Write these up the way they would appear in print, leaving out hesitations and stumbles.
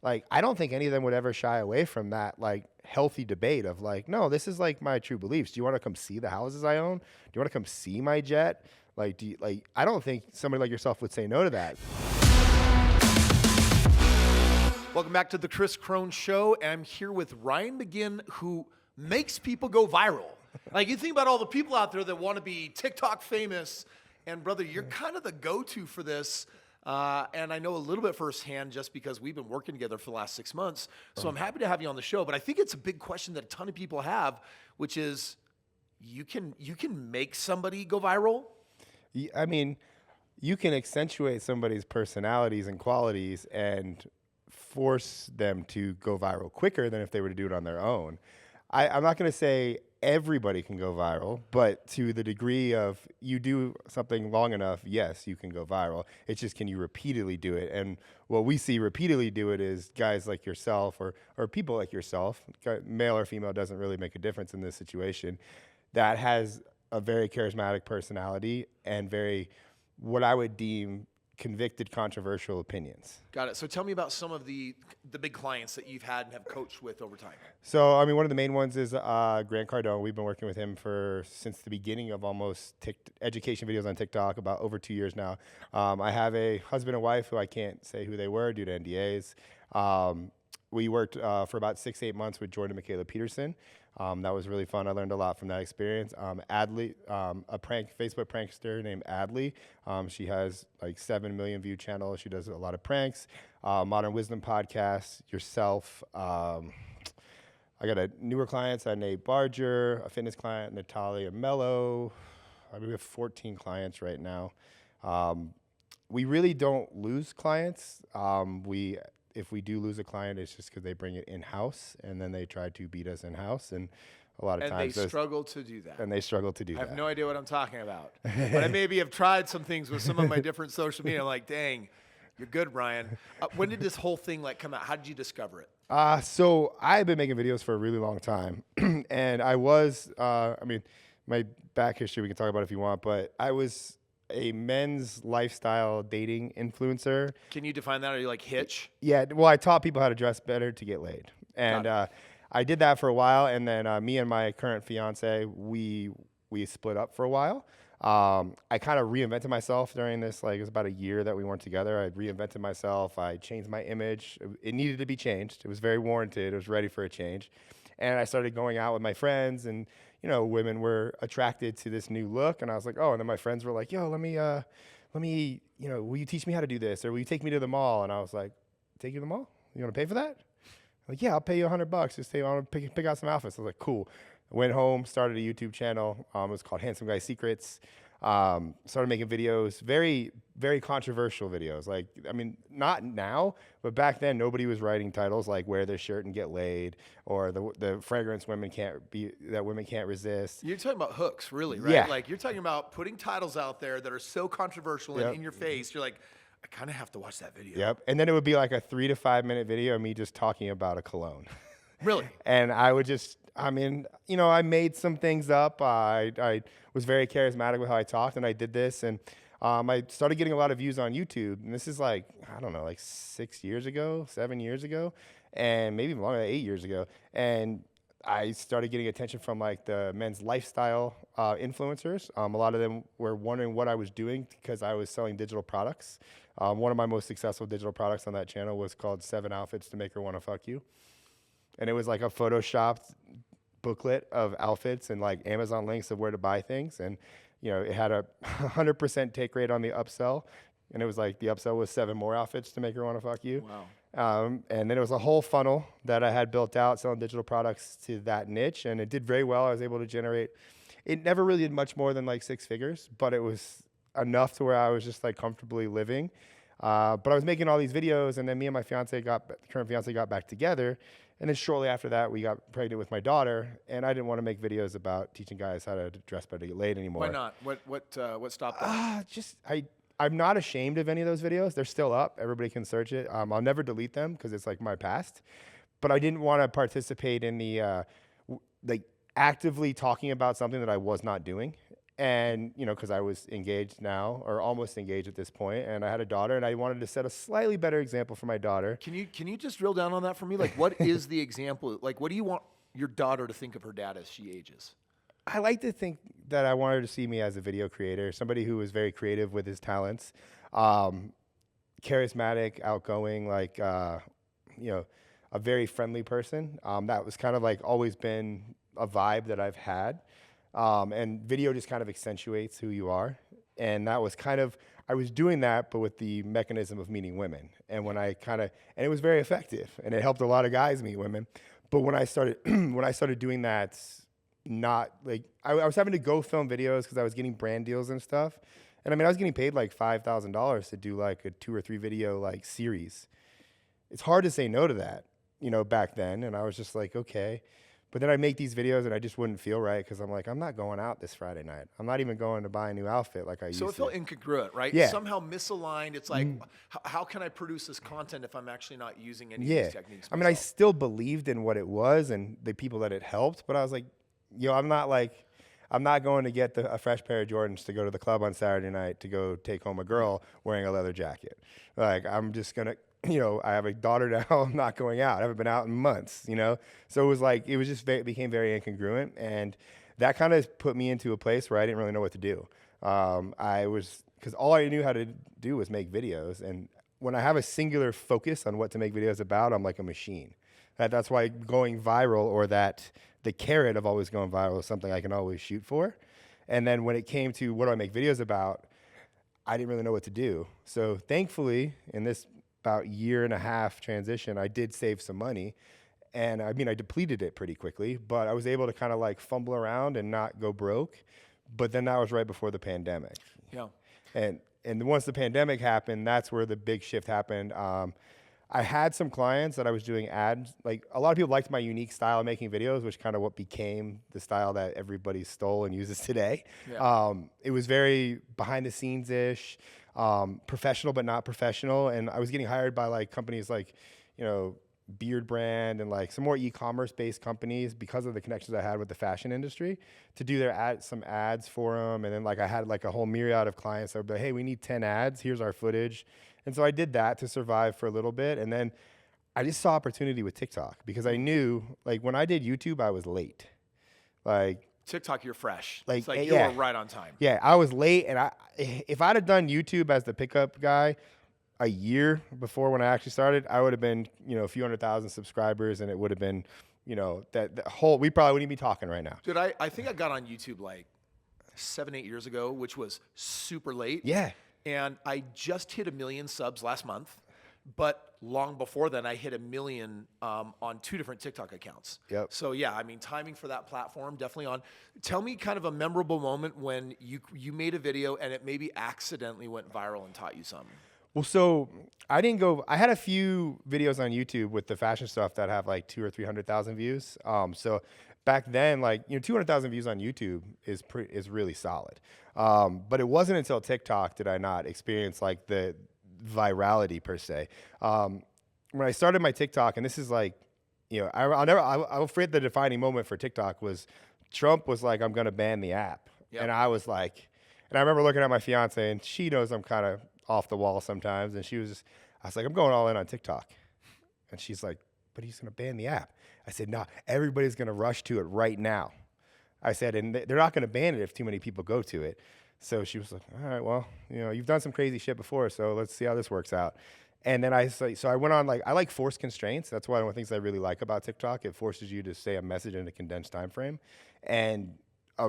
like, I don't think any of them would ever shy away from that, like, healthy debate of like, no, this is like my true beliefs. Do you want to come see the houses I own? Do you want to come see my jet? Like, I don't think somebody like yourself would say no to that. Welcome back to the Kris Krohn Show. And I'm here with Ryan Magin, who makes people go viral. Like, you think about all the people out there that want to be TikTok famous, and brother, you're kind of the go-to for this. And I know a little bit firsthand just because we've been working together for the last 6 months. So I'm happy to have you on the show. But I think it's a big question that a ton of people have, which is, you can make somebody go viral? I mean, you can accentuate somebody's personalities and qualities and force them to go viral quicker than if they were to do it on their own. I'm not going to say everybody can go viral, but to the degree of you do something long enough, yes, you can go viral. It's just, can you repeatedly do it? And what we see repeatedly do it is guys like yourself or people like yourself, male or female doesn't really make a difference in this situation, that has a very charismatic personality and very, what I would deem, convicted, controversial opinions. Got it. So tell me about some of the big clients that you've had and have coached with over time. So, I mean, one of the main ones is Grant Cardone. We've been working with him since the beginning of almost education videos on TikTok, about over 2 years now. I have a husband and wife who I can't say who they were due to NDAs. We worked for about 6-8 months with Jordan and Michaela Peterson. That was really fun. I learned a lot from that experience. Adley, a Facebook prankster named Adley. She has like 7 million view channel. She does a lot of pranks. Modern Wisdom podcast, yourself. I got a newer clients, Nate Barger, a fitness client, Natalia Mello. I mean, we have 14 clients right now. We really don't lose clients. If we do lose a client, it's just because they bring it in-house, and then they try to beat us in-house, and a lot of times they struggle to do that. And they struggle to do that. I have no idea what I'm talking about. But I maybe have tried some things with some of my different social media. I'm like, dang, you're good, Ryan. When did this whole thing come out? How did you discover it? So I've been making videos for a really long time, and I was, my back history we can talk about if you want, but I was a men's lifestyle dating influencer. Can you define that? Are you like Hitch? Yeah, well, I taught people how to dress better to get laid. And I did that for a while, and then me and my current fiance, we split up for a while. I kind of reinvented myself during this, it was about a year that we weren't together. I reinvented myself. I changed my image. It needed to be changed. It was very warranted. It was ready for a change. And I started going out with my friends, and women were attracted to this new look. And I was like, oh, and then my friends were like, yo, let me, will you teach me how to do this? Or will you take me to the mall? And I was like, take you to the mall? You want to pay for that? Like, yeah, I'll pay you $100. Just say, I want to pick out some outfits. I was like, cool. I went home, started a YouTube channel. It was called Handsome Guy Secrets. Started making videos, very, very controversial videos. Not now, but back then nobody was writing titles like "Wear This Shirt and Get Laid" or the fragrance women can't resist. You're talking about hooks, really, right? Yeah. Like, you're talking about putting titles out there that are so controversial and in your face. You're like, I kind of have to watch that video. Yep. And then it would be like a 3 to 5 minute video of me just talking about a cologne. Really? And I would just, I made some things up. I was very charismatic with how I talked, and I did this. And I started getting a lot of views on YouTube. And this is 6 years ago, 7 years ago, and maybe even longer, 8 years ago. And I started getting attention from the men's lifestyle influencers. A lot of them were wondering what I was doing because I was selling digital products. One of my most successful digital products on that channel was called 7 Outfits to Make Her Wanna Fuck You. And it was like a photoshopped booklet of outfits and Amazon links of where to buy things. And, it had a 100% take rate on the upsell. And it was the upsell was 7 more outfits to make her want to fuck you. Wow. And then it was a whole funnel that I had built out selling digital products to that niche. And it did very well. I was able to generate, it never really did much more than 6 figures, but it was enough to where I was just comfortably living. But I was making all these videos, and then me and my current fiance got back together. And then shortly after that, we got pregnant with my daughter, and I didn't want to make videos about teaching guys how to dress better to get laid anymore. Why not? What stopped that? I'm not ashamed of any of those videos. They're still up. Everybody can search it. I'll never delete them because it's my past. But I didn't want to participate in the actively talking about something that I was not doing. And, you know, because I was engaged now, or almost engaged at this point, and I had a daughter, and I wanted to set a slightly better example for my daughter. Can you just drill down on that for me? Like, what is the example? Like, what do you want your daughter to think of her dad as she ages? I like to think that I want her to see me as a video creator, somebody who was very creative with his talents, charismatic, outgoing, like, you know, a very friendly person. That was kind of like always been a vibe that I've had. And video just kind of accentuates who you are. And that was kind of, I was doing that, but with the mechanism of meeting women. And when I kind of, and it was very effective, and it helped a lot of guys meet women. But when I started, when I started doing that, not like, I was having to go film videos because I was getting brand deals and stuff. And I mean, I was getting paid like $5,000 to do like a 2 or 3 video like series. It's hard to say no to that, you know, back then. And I was just like, okay. But then I make these videos and I just wouldn't feel right because I'm like, I'm not going out this Friday night. I'm not even going to buy a new outfit like I used to. So it felt incongruent, right? Yeah. Somehow misaligned. It's like, how can I produce this content if I'm actually not using any of Yeah. these techniques I mean, I myself? still believed in what it was and the people that it helped, but I was like, yo, I'm not going to get a fresh pair of Jordans to go to the club on Saturday night to go take home a girl wearing a leather jacket. Like, I'm just going to, you know, I have a daughter now. I'm not going out. I haven't been out in months, you know? So it was like, it was just, it became very incongruent. And that kind of put me into a place where I didn't really know what to do. Because all I knew how to do was make videos. And when I have a singular focus on what to make videos about, I'm like a machine. That's why going viral, or the carrot of always going viral, is something I can always shoot for. And then when it came to what do I make videos about, I didn't really know what to do. So thankfully, in this about year and a half transition, I did save some money. And I mean, I depleted it pretty quickly, but I was able to kind of like fumble around and not go broke. But then that was right before the pandemic. Yeah. And once the pandemic happened, that's where the big shift happened. I had some clients that I was doing ads. Like, a lot of people liked my unique style of making videos, which kind of what became the style that everybody stole and uses today. Yeah. It was very behind the scenes-ish, professional but not professional. And I was getting hired by like companies like, you know, Beard Brand and like some more e-commerce based companies because of the connections I had with the fashion industry to do some ads for them. And then like I had like a whole myriad of clients that would be like, hey, we need 10 ads. Here's our footage. And so I did that to survive for a little bit. And then I just saw opportunity with TikTok because I knew, like, when I did YouTube, I was late. Like, TikTok, you're fresh. Like, It's like you yeah. were right on time. yeah, I was late. And if I'd have done YouTube as the pickup guy a year before when I actually started, I would have been, you know, a few 100,000 subscribers, and it would have been, you know, we probably wouldn't be talking right now. Dude, I think I got on YouTube like 7-8 years ago, which was super late. Yeah. And I just hit 1 million subs last month. But long before then, I hit 1 million on 2 different TikTok accounts. Yep. So yeah, I mean, timing for that platform definitely on. Tell me kind of a memorable moment when you made a video and it maybe accidentally went viral and taught you something. Well, so I had a few videos on YouTube with the fashion stuff that have like 200,000 or 300,000 views. So back then, like, you know, 200,000 views on YouTube is really solid. But it wasn't until TikTok did I not experience like the virality per se. When I started my TikTok, and this is like, you know, I'll forget the defining moment for TikTok was Trump was like, I'm going to ban the app. Yep. And I was like, and I remember looking at my fiance, and she knows I'm kind of off the wall sometimes. And I was like, I'm going all in on TikTok. And she's like, but he's going to ban the app. I said, no, everybody's going to rush to it right now. I said, and they're not going to ban it if too many people go to it. So she was like, all right, well, you know, you've done some crazy shit before, so let's see how this works out. And then so I went on, like, I like forced constraints. That's one of the things I really like about TikTok. It forces you to say a message in a condensed time frame. And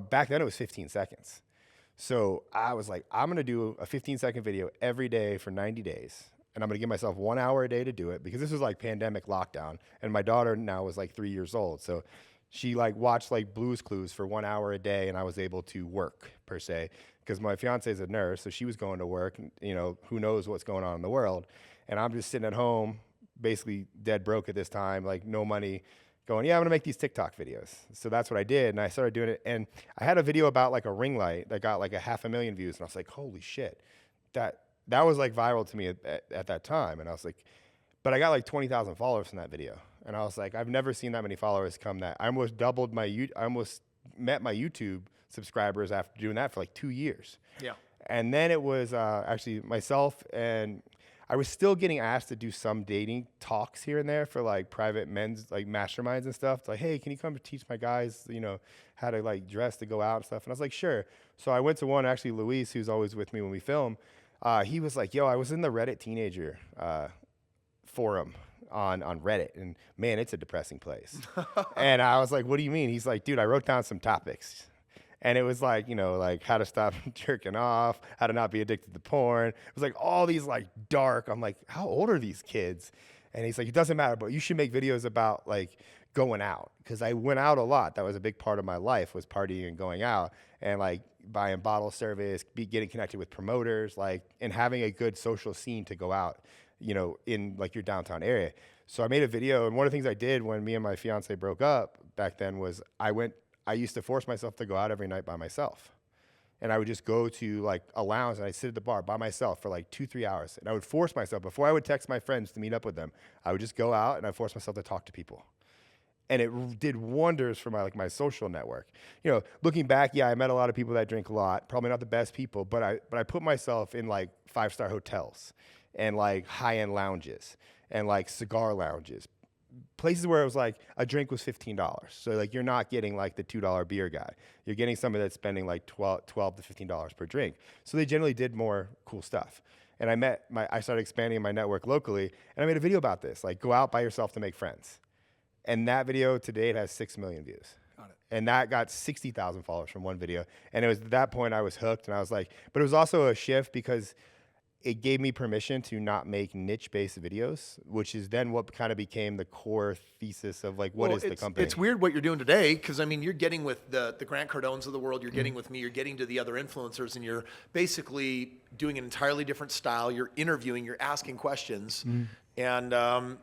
back then it was 15 seconds. So I was like, I'm going to do a 15-second video every day for 90 days. And I'm going to give myself 1 hour a day to do it because this was like pandemic lockdown. And my daughter now was like 3 years old. So she like watched like Blue's Clues for 1 hour a day, and I was able to work per se because my fiance is a nurse. So she was going to work, you know, who knows what's going on in the world. And I'm just sitting at home, basically dead broke at this time, like no money, going, yeah, I'm gonna make these TikTok videos. So that's what I did, and I started doing it. And I had a video about like a ring light that got like 500,000 views, and I was like, holy shit, that was like viral to me at that time. And I was like, but I got like 20,000 followers from that video, and I was like, I've never seen that many followers come that. I almost met my YouTube subscribers after doing that for like 2 years. Yeah. And then it was actually myself, and I was still getting asked to do some dating talks here and there for like private men's like masterminds and stuff. It's like, hey, can you come teach my guys, how to like dress to go out and stuff? And I was like, sure. So I went to one, actually, Luis, who's always with me when we film. He was like, yo, I was in the Reddit teenager forum on Reddit, and man, it's a depressing place. And I was like, what do you mean? He's like, dude, I wrote down some topics. And it was like, like how to stop jerking off, how to not be addicted to porn. It was like all these like dark, I'm like, how old are these kids? And he's like, it doesn't matter, but you should make videos about like going out. Cause I went out a lot. That was a big part of my life, was partying and going out and like buying bottle service, getting connected with promoters, like, and having a good social scene to go out, in like your downtown area. So I made a video. And one of the things I did when me and my fiance broke up back then was I used to force myself to go out every night by myself. And I would just go to like a lounge and I'd sit at the bar by myself for like 2-3 hours. And I would force myself, before I would text my friends to meet up with them, I would just go out and I'd force myself to talk to people. And it did wonders for my social network. Looking back, yeah, I met a lot of people that drink a lot, probably not the best people, but I put myself in like 5-star hotels and like high-end lounges and like cigar lounges, places where it was like a drink was $15. So like you're not getting like the $2 beer guy. You're getting somebody that's spending like $12 to $15 per drink. So they generally did more cool stuff. And I started expanding my network locally, and I made a video about this, like go out by yourself to make friends. And that video to date has 6 million views. Got it. And that got 60,000 followers from one video. And it was at that point I was hooked, and I was like, but it was also a shift because it gave me permission to not make niche-based videos, which is then what kind of became the core thesis of like, what is the company? It's weird what you're doing today, because I mean, you're getting with the Grant Cardones of the world, you're getting with me, you're getting to the other influencers, and you're basically doing an entirely different style. You're interviewing, you're asking questions, and I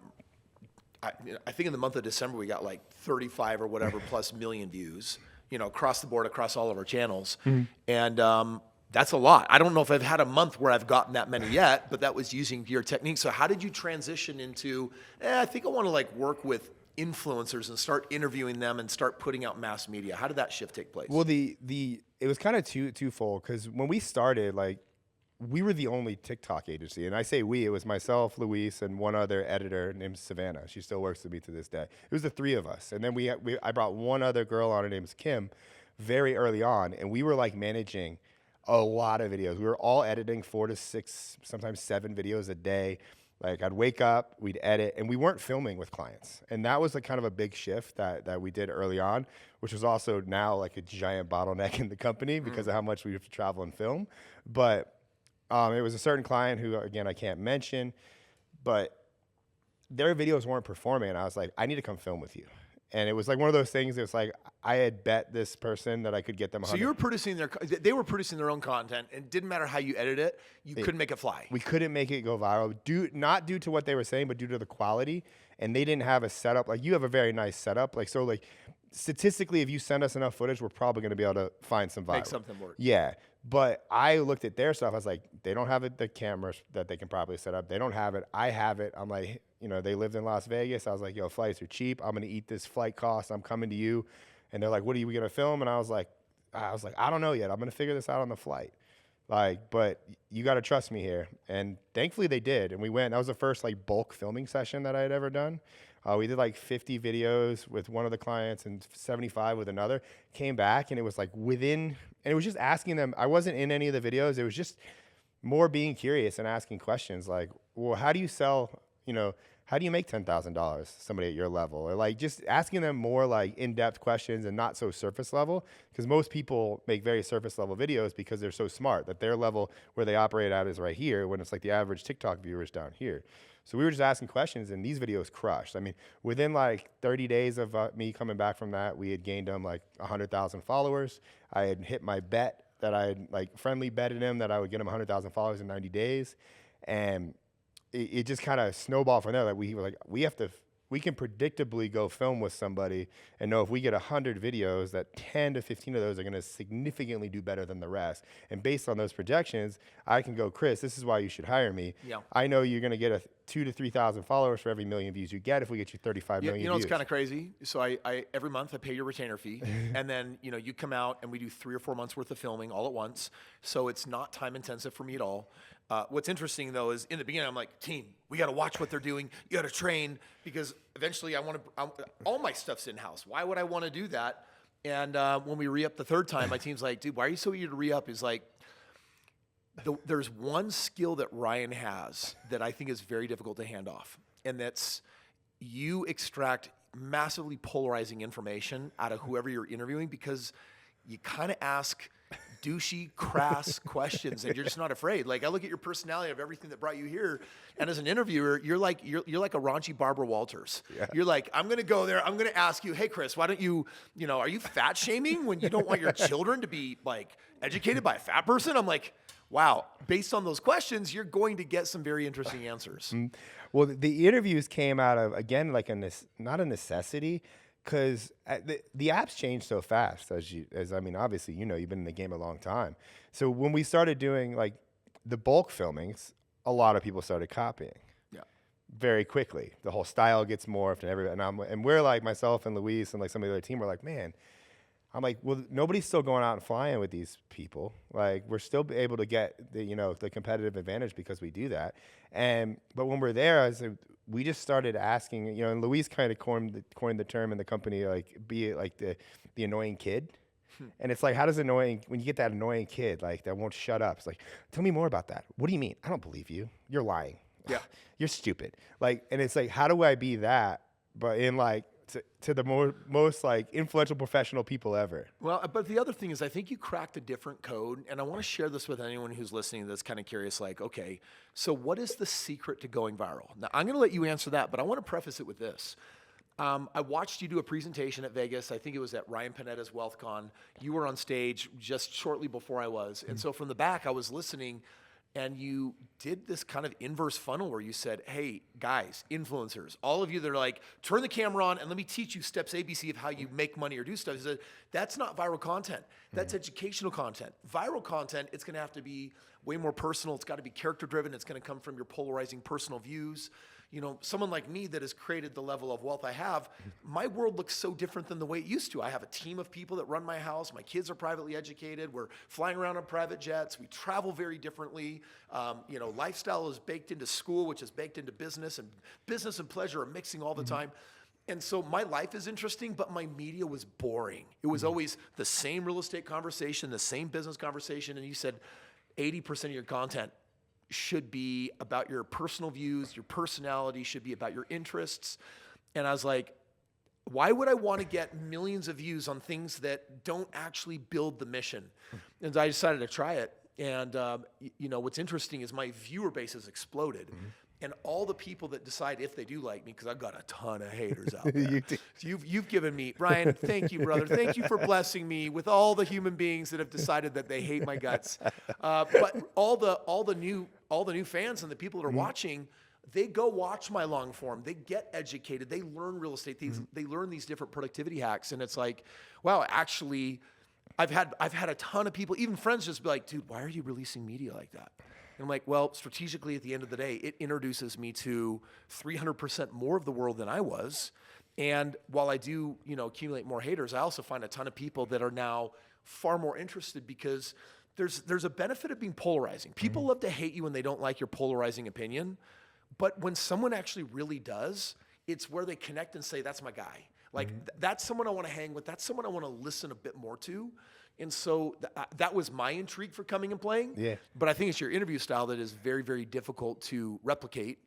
think in the month of December we got like 35 or whatever plus million views, across the board, across all of our channels, and that's a lot. I don't know if I've had a month where I've gotten that many yet, but that was using your technique. So how did you transition into, I think I want to like work with influencers and start interviewing them and start putting out mass media? How did that shift take place? Well, it was kind of twofold, because when we started, like, we were the only TikTok agency. And I say we, it was myself, Luis, and one other editor named Savannah. She still works with me to this day. It was the three of us. And then I brought one other girl on, her name's Kim, very early on. And we were like managing a lot of videos. We were all editing 4 to 6, sometimes 7 videos a day. Like I'd wake up, we'd edit, and we weren't filming with clients. And that was kind of a big shift that we did early on, which was also now like a giant bottleneck in the company because of how much we have to travel and film. But it was a certain client who, again, I can't mention, but their videos weren't performing. And I was like, I need to come film with you. And it was like one of those things. It was like I had bet this person that I could get them. So you were producing they were producing their own content, and it didn't matter how you edited it, you couldn't make it fly. We couldn't make it go viral, not due to what they were saying, but due to the quality. And they didn't have a setup. Like you have a very nice setup. Like so, like statistically, if you send us enough footage, we're probably going to be able to find some viral. Make something work. Yeah. But I looked at their stuff. I was like, they don't have the cameras that they can probably set up. They don't have it. I have it. I'm like, they lived in Las Vegas. I was like, yo, flights are cheap. I'm going to eat this flight cost. I'm coming to you. And they're like, what are you going to film? And I was like, I don't know yet. I'm going to figure this out on the flight. Like, but you got to trust me here. And thankfully they did. And we went. That was the first like bulk filming session that I had ever done. We did like 50 videos with one of the clients and 75 with another. Came back and it was like and it was just asking them. I wasn't in any of the videos. It was just more being curious and asking questions like, well, how do you sell, how do you make $10,000, somebody at your level? Or like just asking them more like in-depth questions and not so surface level, because most people make very surface level videos because they're so smart that their level where they operate at is right here, when it's like the average TikTok viewer is down here. So we were just asking questions, and these videos crushed. I mean, within like 30 days of me coming back from that, we had gained them like 100,000 followers. I had hit my bet that I had like friendly betted him that I would get him 100,000 followers in 90 days. And it just kind of snowballed from there. Like we were like, we have to we can predictably go film with somebody and know if we get 100 videos that 10 to 15 of those are going to significantly do better than the rest. And based on those projections, I can go, Kris, this is why you should hire me. Yeah. I know you're going to get 2,000 to 3,000 followers for every million views you get if we get you 35 million You know, views. it's kind of crazy. So I every month I pay your retainer fee, and then you come out and we do 3 or 4 months worth of filming all at once. So it's not time intensive for me at all. What's interesting though is in the beginning I'm like, team, we got to watch what they're doing. You got to train because eventually all my stuff's in house. Why would I want to do that? And when we re-up the third time, my team's like, dude, why are you so eager to re-up? Is like, there's one skill that Ryan has that I think is very difficult to hand off, and that's you extract massively polarizing information out of whoever you're interviewing because you kind of ask douchey, crass questions, and you're just not afraid. Like I look at your personality of everything that brought you here, and as an interviewer, you're like a raunchy Barbara Walters. Yeah. You're like, I'm gonna go there. I'm gonna ask you, hey Kris, why don't you, are you fat shaming when you don't want your children to be like educated by a fat person? I'm like, wow. Based on those questions, you're going to get some very interesting answers. Well, the interviews came out of again like not a necessity. Because the apps change so fast, as I mean, obviously, you've been in the game a long time. So when we started doing like the bulk filmings, a lot of people started copying. Yeah. Very quickly, the whole style gets morphed, and we're like myself and Luis and like some of the other team. We're like, man, I'm like, well, nobody's still going out and flying with these people. Like, we're still able to get the competitive advantage because we do that. But when we're there, we just started asking, and Luis kind of coined the term in the company, like, be it like the annoying kid. And it's like, how does when you get that annoying kid, like, that won't shut up? It's like, tell me more about that. What do you mean? I don't believe you. You're lying. Yeah. You're stupid. Like, and it's like, how do I be that, but in like, to the most like influential professional people ever. Well, but the other thing is I think you cracked a different code, and I want to share this with anyone who's listening that's kind of curious, like, okay, so what is the secret to going viral? Now, I'm going to let you answer that, but I want to preface it with this. I watched you do a presentation at Vegas. I think it was at Ryan Panetta's WealthCon. You were on stage just shortly before I was. And so from the back, I was listening, and you did this kind of inverse funnel where you said, hey, guys, influencers, all of you that are like, turn the camera on and let me teach you steps ABC of how you make money or do stuff. You said, that's not viral content. That's educational content. Viral content, it's going to have to be way more personal. It's got to be character driven. It's going to come from your polarizing personal views. Someone like me that has created the level of wealth I have, my world looks so different than the way it used to. I have a team of people that run my house. My kids are privately educated. We're flying around on private jets. We travel very differently. Lifestyle is baked into school, which is baked into business, and business and pleasure are mixing all the time. And so my life is interesting, but my media was boring. It was always the same real estate conversation, the same business conversation. And you said 80% of your content should be about your personal views, your personality should be about your interests. And I was like, why would I want to get millions of views on things that don't actually build the mission? And I decided to try it. And what's interesting is my viewer base has exploded. And all the people that decide if they do like me, because I've got a ton of haters out there. You've given me, Ryan, thank you, brother. Thank you for blessing me with all the human beings that have decided that they hate my guts. But all the new fans and the people that are watching, they go watch my long form. They get educated. They learn real estate. They learn these different productivity hacks. And it's like, wow, actually, I've had a ton of people, even friends, just be like, dude, why are you releasing media like that? And I'm like, well, strategically, at the end of the day, it introduces me to 300% more of the world than I was. And while I do, accumulate more haters, I also find a ton of people that are now far more interested because there's a benefit of being polarizing. People love to hate you when they don't like your polarizing opinion. But when someone actually really does, it's where they connect and say, that's my guy. Like, that's someone I want to hang with. That's someone I want to listen a bit more to. And so that was my intrigue for coming and playing. Yeah. But I think it's your interview style that is very, very difficult to replicate.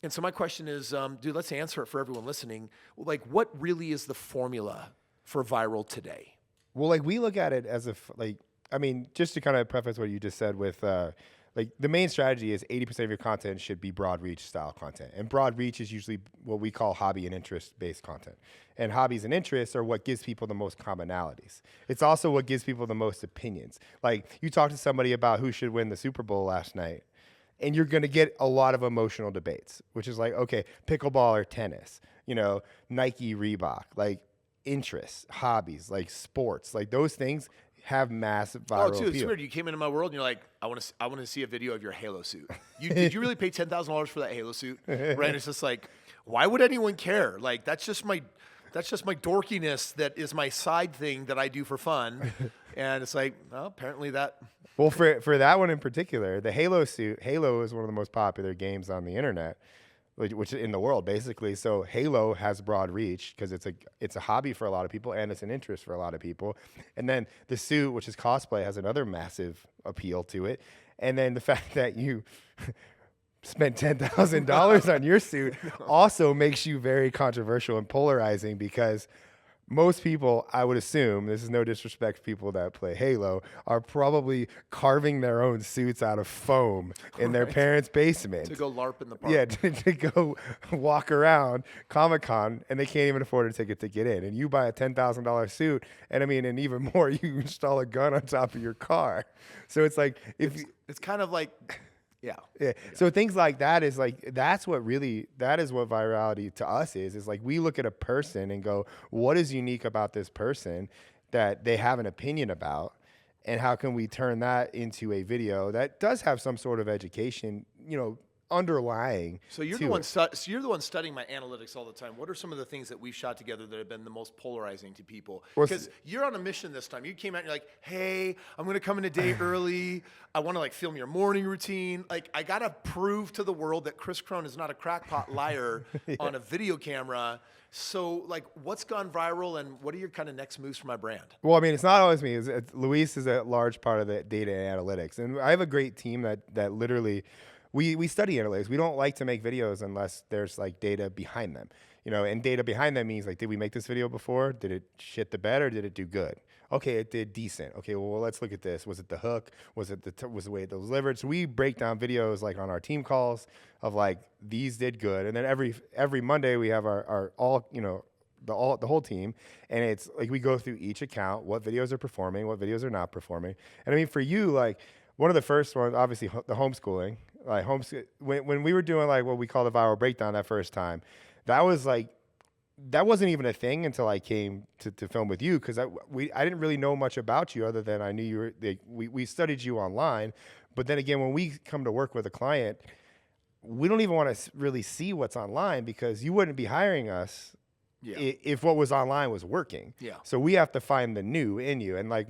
And so my question is, dude, let's answer it for everyone listening. Like, what really is the formula for viral today? Well, like, we look at it as if, like, I mean, just to kind of preface what you just said with, like, the main strategy is 80% of your content should be broad reach style content. And broad reach is usually what we call hobby and interest based content. And hobbies and interests are what gives people the most commonalities. It's also what gives people the most opinions. Like, you talk to somebody about who should win the Super Bowl last night, and you're going to get a lot of emotional debates, which is like, okay, pickleball or tennis, you know, Nike, Reebok, like interests, hobbies, like sports, like those things have massive viral dude, it's appeal. weird. You came into my world and you're like, I want to see a video of your Halo suit. Did you really pay $10,000 for that Halo suit? Right? It's just like, why would anyone care? Like, that's just my dorkiness. That is my side thing that I do for fun. And it's like, well, apparently that. Well, for that one in particular, the Halo suit, Halo is one of the most popular games on the internet, which in the world basically. So Halo has broad reach because it's a hobby for a lot of people and it's an interest for a lot of people. And then the suit, which is cosplay, has another massive appeal to it. And then the fact that you spent $10,000 on your suit also makes you very controversial and polarizing, because most people, I would assume, this is no disrespect to people that play Halo, are probably carving their own suits out of foam in their parents' basement. To go LARP in the park. Yeah, to go walk around Comic-Con, and they can't even afford a ticket to get in. And you buy a $10,000 suit, and I mean, and even more, you install a gun on top of your car. So it's like, it's kind of like, yeah. So things like that is like, that is what virality to us is like, we look at a person and go, what is unique about this person that they have an opinion about? And how can we turn that into a video that does have some sort of education, you know, underlying? So you're the one studying my analytics all the time. What are some of the things that we've shot together that have been the most polarizing to people? Because you're on a mission this time. You came out and you're like, hey, I'm going to come in a day early. I want to like film your morning routine. Like, I got to prove to the world that Kris Krohn is not a crackpot liar on a video camera. So, like, what's gone viral, and what are your kind of next moves for my brand? Well, I mean, it's not always me. Lease is a large part of the data and analytics. And I have a great team that literally, we study analytics. We don't like to make videos unless there's, like, data behind them. You know, and data behind them means, like, did we make this video before? Did it shit the bed, or did it do good? Okay, it did decent. Okay, well, let's look at this. Was it the hook? Was it was the way it delivered? So we break down videos like on our team calls of like, these did good, and then every Monday we have our all, you know, the whole team, and it's like we go through each account, what videos are performing, what videos are not performing. And I mean, for you, like, one of the first ones, obviously the homeschooling, like when we were doing like what we call the viral breakdown that first time, that was like, that wasn't even a thing until I came to film with you, because I didn't really know much about you other than I knew you were, we studied you online. But then again, when we come to work with a client, we don't even want to really see what's online, because you wouldn't be hiring us if what was online was working. Yeah. So we have to find the new in you. And like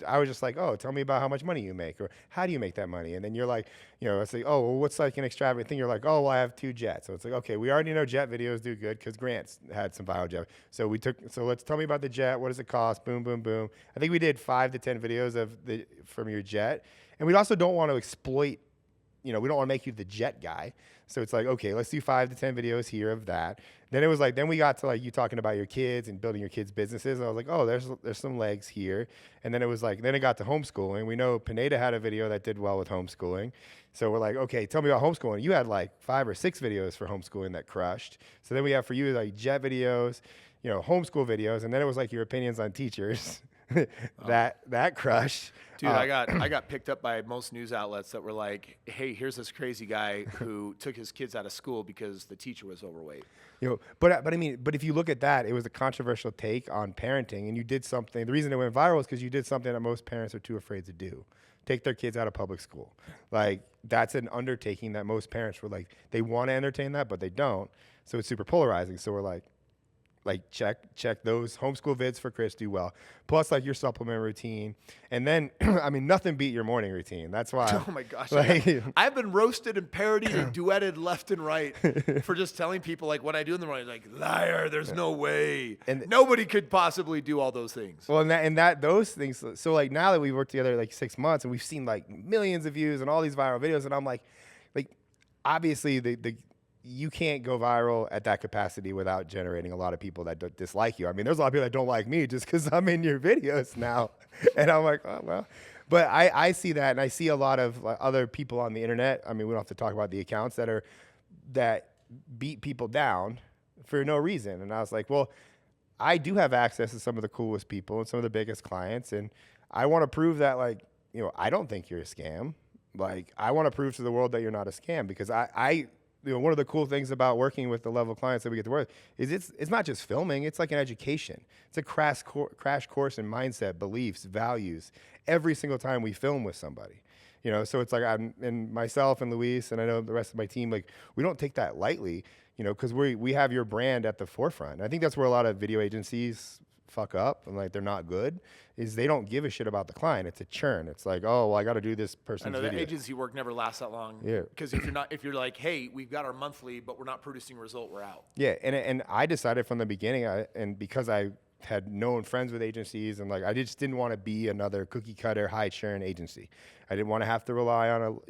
I was just like, oh, tell me about how much money you make, or how do you make that money? And then you're like, you know, it's like, oh, well, what's like an extravagant thing? You're like, oh, well, I have 2 jets. So it's like, okay, we already know jet videos do good because Grant's had some viral jet. So let's tell me about the jet. What does it cost? Boom, boom, boom. I think we did 5 to 10 videos from your jet. And we also don't want to exploit, you know, we don't want to make you the jet guy. So it's like, okay, let's do 5 to 10 videos here of that. Then it was like, then we got to like you talking about your kids and building your kids' businesses. And I was like, oh, there's some legs here. And then it was like, then it got to homeschooling. We know Pineda had a video that did well with homeschooling. So we're like, okay, tell me about homeschooling. You had like 5 or 6 videos for homeschooling that crushed. So then we have for you like jet videos, you know, homeschool videos. And then it was like your opinions on teachers. that crushed. Dude, I got picked up by most news outlets that were like, hey, here's this crazy guy who took his kids out of school because the teacher was overweight. You know, but I mean, but if you look at that, it was a controversial take on parenting, and you did something. The reason it went viral is because you did something that most parents are too afraid to do: take their kids out of public school. Like, that's an undertaking that most parents were like, they want to entertain that, but they don't. So it's super polarizing. So we're like check those homeschool vids for Kris, do well. Plus like your supplement routine. And then, I mean, nothing beat your morning routine. That's why. Oh my gosh. Like, I've been roasted and parodied and duetted left and right for just telling people like what I do in the morning. Like, liar, there's no way. And nobody could possibly do all those things. Well, those things. So like now that we've worked together like 6 months and we've seen like millions of views and all these viral videos, and I'm like obviously you can't go viral at that capacity without generating a lot of people that dislike you. I mean, there's a lot of people that don't like me just because I'm in your videos now. And I'm like, oh, well. But I see that, and I see a lot of other people on the internet. I mean, we don't have to talk about the accounts that beat people down for no reason. And I was like, well, I do have access to some of the coolest people and some of the biggest clients. And I want to prove that, like, you know, I don't think you're a scam. Like, I want to prove to the world that you're not a scam, because one of the cool things about working with the level of clients that we get to work with is it's not just filming. It's like an education. It's a crash course in mindset, beliefs, values, every single time we film with somebody. So it's like and myself and Luis, and I know the rest of my team, like, we don't take that lightly, because we have your brand at the forefront. I think that's where a lot of video agencies fuck up, and like, they're not good, is they don't give a shit about the client. It's a churn. It's like, oh, well, I got to do this person's I know video. that agency work never lasts that long. Yeah. Because if you're like, hey, we've got our monthly, but we're not producing a result, we're out. Yeah, and I decided from the beginning, and because I had known friends with agencies, and like, I just didn't want to be another cookie cutter high churn agency. I didn't want to have to rely on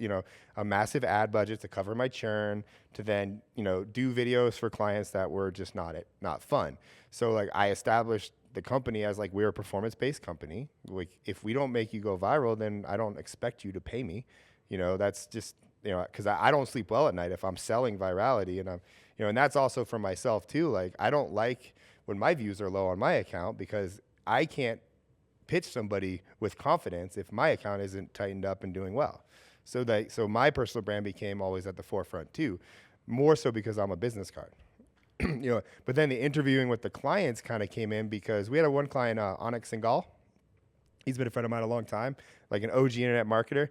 a massive ad budget to cover my churn, to then do videos for clients that were just not fun. So like, I established the company as like, we're a performance-based company. Like, if we don't make you go viral, then I don't expect you to pay me. That's just, because I don't sleep well at night if I'm selling virality, and and that's also for myself too. Like, I don't like when my views are low on my account, because I can't pitch somebody with confidence if my account isn't tightened up and doing well. So my personal brand became always at the forefront too, more so because I'm a business card. But then the interviewing with the clients kind of came in, because we had one client, Onyx Singal. He's been a friend of mine a long time, like an OG internet marketer.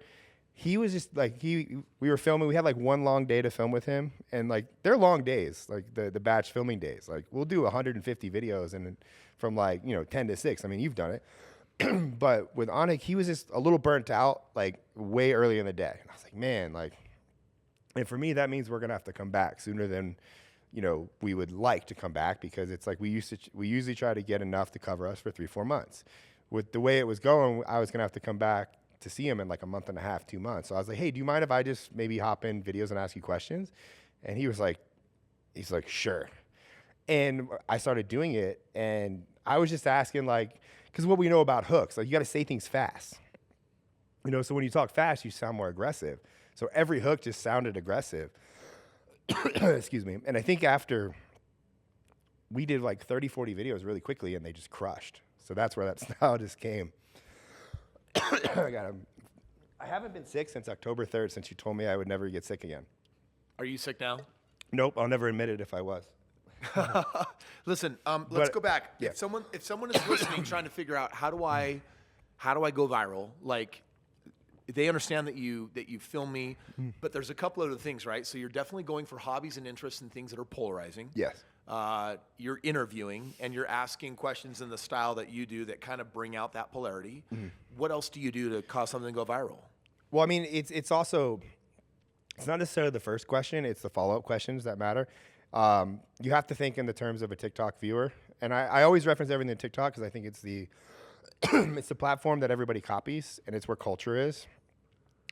He was just like, we were filming, we had like one long day to film with him, and like, they're long days, like the batch filming days. Like, we'll do 150 videos and from like, 10 to 6. I mean, you've done it. But with Onyx, he was just a little burnt out, like way early in the day. And I was like, man, like, and for me, that means we're going to have to come back sooner than, we would like to come back, because it's like, we usually try to get enough to cover us for 3-4 months. With the way it was going, I was going to have to come back to see him in like a month and a half, 2 months. So I was like, hey, do you mind if I just maybe hop in videos and ask you questions? And he's like, sure. And I started doing it, and I was just asking, like, because what we know about hooks, like, you got to say things fast. So when you talk fast, you sound more aggressive. So every hook just sounded aggressive. Excuse me. And I think after we did like 30, 40 videos really quickly, and they just crushed. So that's where that style just came. I haven't been sick since October 3rd, since you told me I would never get sick again. Are you sick now? Nope, I'll never admit it if I was. Listen, let's go back. Yeah. If someone is listening, trying to figure out how do I go viral, like, they understand that you film me, but there's a couple other things, right? So you're definitely going for hobbies and interests and things that are polarizing. Yes. You're interviewing, and you're asking questions in the style that you do that kind of bring out that polarity. Mm-hmm. What else do you do to cause something to go viral? Well, I mean, it's also, it's not necessarily the first question, it's the follow-up questions that matter. You have to think in the terms of a TikTok viewer. And I always reference everything to TikTok, because I think it's the it's the platform that everybody copies, and it's where culture is.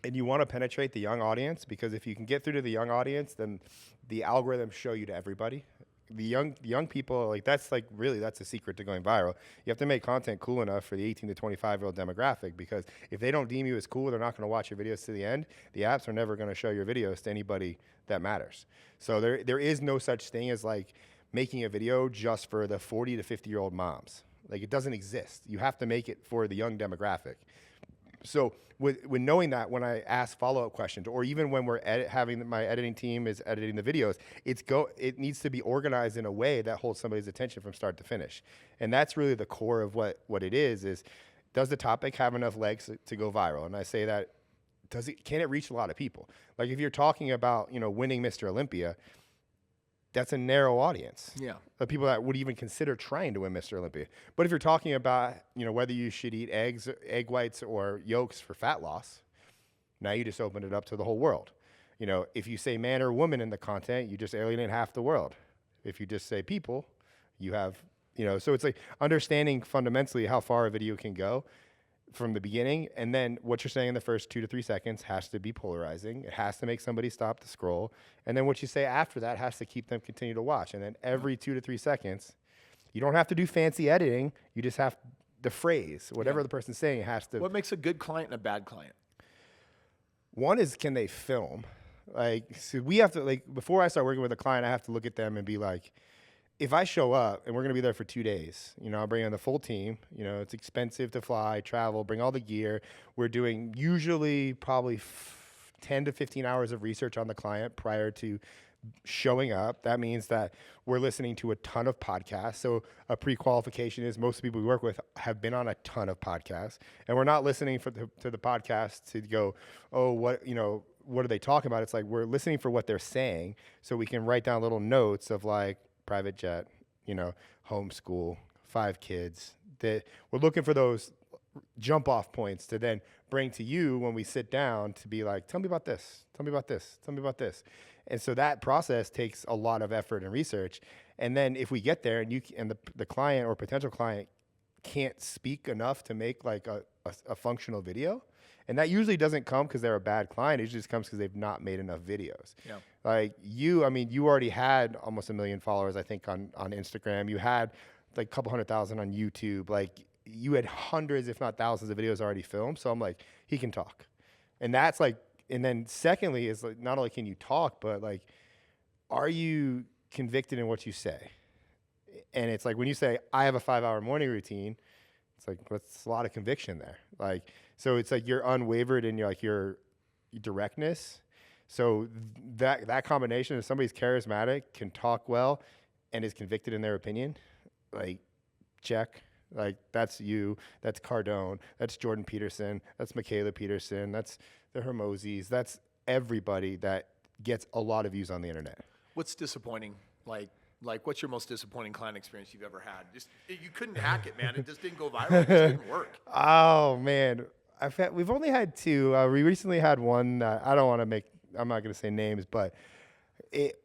And you want to penetrate the young audience, because if you can get through to the young audience, then the algorithms show you to everybody. The young people, like, that's the secret to going viral. You have to make content cool enough for the 18 to 25-year-old demographic, because if they don't deem you as cool, they're not going to watch your videos to the end. The apps are never going to show your videos to anybody that matters. So there is no such thing as like making a video just for the 40 to 50-year-old moms. Like, it doesn't exist. You have to make it for the young demographic. So with knowing that, when I ask follow-up questions, or even when we're having my editing team is editing the videos, it needs to be organized in a way that holds somebody's attention from start to finish. And that's really the core of what it is does the topic have enough legs to go viral? And I say that, can it reach a lot of people? Like, if you're talking about, winning Mr. Olympia, that's a narrow audience. Yeah. Of people that would even consider trying to win Mr. Olympia. But if you're talking about, whether you should eat egg whites or yolks for fat loss, now you just opened it up to the whole world. If you say man or woman in the content, you just alienate half the world. If you just say people, you have, so it's like understanding fundamentally how far a video can go from the beginning, and then what you're saying in the first 2 to 3 seconds has to be polarizing. It has to make somebody stop to scroll, and then what you say after that has to keep them continue to watch. And then every 2 to 3 seconds, you don't have to do fancy editing. You just have the phrase, whatever the person's saying, it has to. What makes a good client and a bad client? One is, can they film? Like, so we have to, like, before I start working with a client, I have to look at them and be like, if I show up and we're going to be there for 2 days, I'll bring in the full team. It's expensive to fly, travel, bring all the gear. We're doing usually probably 10 to 15 hours of research on the client prior to showing up. That means that we're listening to a ton of podcasts. So a pre-qualification is most people we work with have been on a ton of podcasts, and we're not listening to the podcast to go, oh, what are they talking about? It's like we're listening for what they're saying, so we can write down little notes of like private jet, homeschool, 5 kids. That we're looking for those jump off points to then bring to you when we sit down to be like, tell me about this, tell me about this, tell me about this. And so that process takes a lot of effort and research. And then if we get there and the client or potential client can't speak enough to make like a functional video, and that usually doesn't come because they're a bad client. It usually just comes because they've not made enough videos. Yeah. Like you already had almost 1 million followers, I think, on Instagram. You had like a couple 100,000 on YouTube. Like you had hundreds, if not thousands of videos already filmed. So I'm like, he can talk. And that's like, and then secondly is like, not only can you talk, but like, are you convicted in what you say? And it's like, when you say, I have a 5-hour morning routine, it's like, that's a lot of conviction there. Like, so it's like you're unwavered in your directness. So that combination of somebody's charismatic, can talk well, and is convicted in their opinion, like, check. Like, that's you, that's Cardone, that's Jordan Peterson, that's Michaela Peterson, that's the Hermosis, that's everybody that gets a lot of views on the internet. What's disappointing? Like what's your most disappointing client experience you've ever had? You couldn't hack it, man. It just didn't go viral. It just didn't work. Oh man, we've only had 2. We recently had one that I'm not going to say names, but it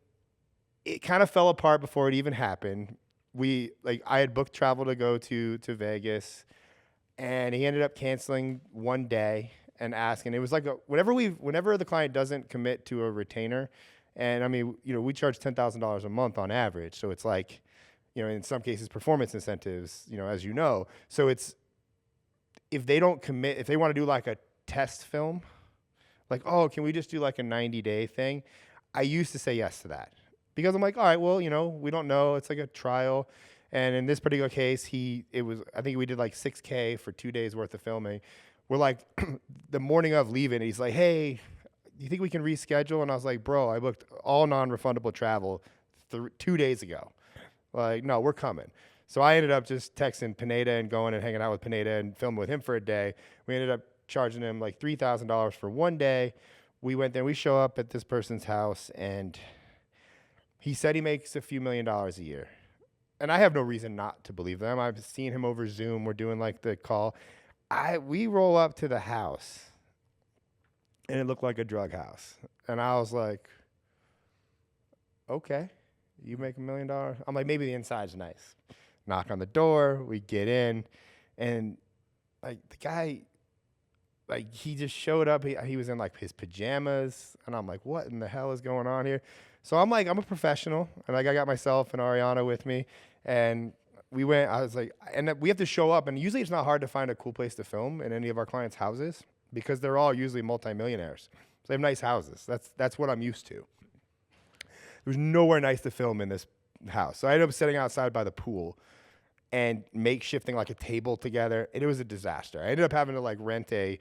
kind of fell apart before it even happened. I had booked travel to go to Vegas, and he ended up canceling one day and asking. It was like whenever the client doesn't commit to a retainer, and I mean, we charge $10,000 a month on average, so it's like, in some cases performance incentives, as you know. So it's, if they don't commit, if they want to do like a test film, like, oh, can we just do like a 90-day thing? I used to say yes to that. Because I'm like, all right, well, we don't know. It's like a trial. And in this particular case, I think we did like $6K for 2 days worth of filming. We're like, the morning of leaving, and he's like, hey, do you think we can reschedule? And I was like, bro, I booked all non-refundable travel 2 days ago. Like, no, we're coming. So I ended up just texting Pineda and going and hanging out with Pineda and filming with him for a day. We ended up charging him like $3,000 for one day. We went there, we show up at this person's house, and he said he makes a few $1 million a year. And I have no reason not to believe them. I've seen him over Zoom. We're doing like the call. We roll up to the house, and it looked like a drug house. And I was like, okay, you make $1 million? I'm like, maybe the inside's nice. Knock on the door, we get in, and like the guy, like he just showed up. He was in like his pajamas, and I'm like, what in the hell is going on here? So I'm like, I'm a professional, and like I got myself and Ariana with me, and we went. I was like, and we have to show up, and usually it's not hard to find a cool place to film in any of our clients' houses because they're all usually multimillionaires. So they have nice houses. That's what I'm used to. There was nowhere nice to film in this house, so I ended up sitting outside by the pool and makeshifting like a table together, and it was a disaster. I ended up having to like rent a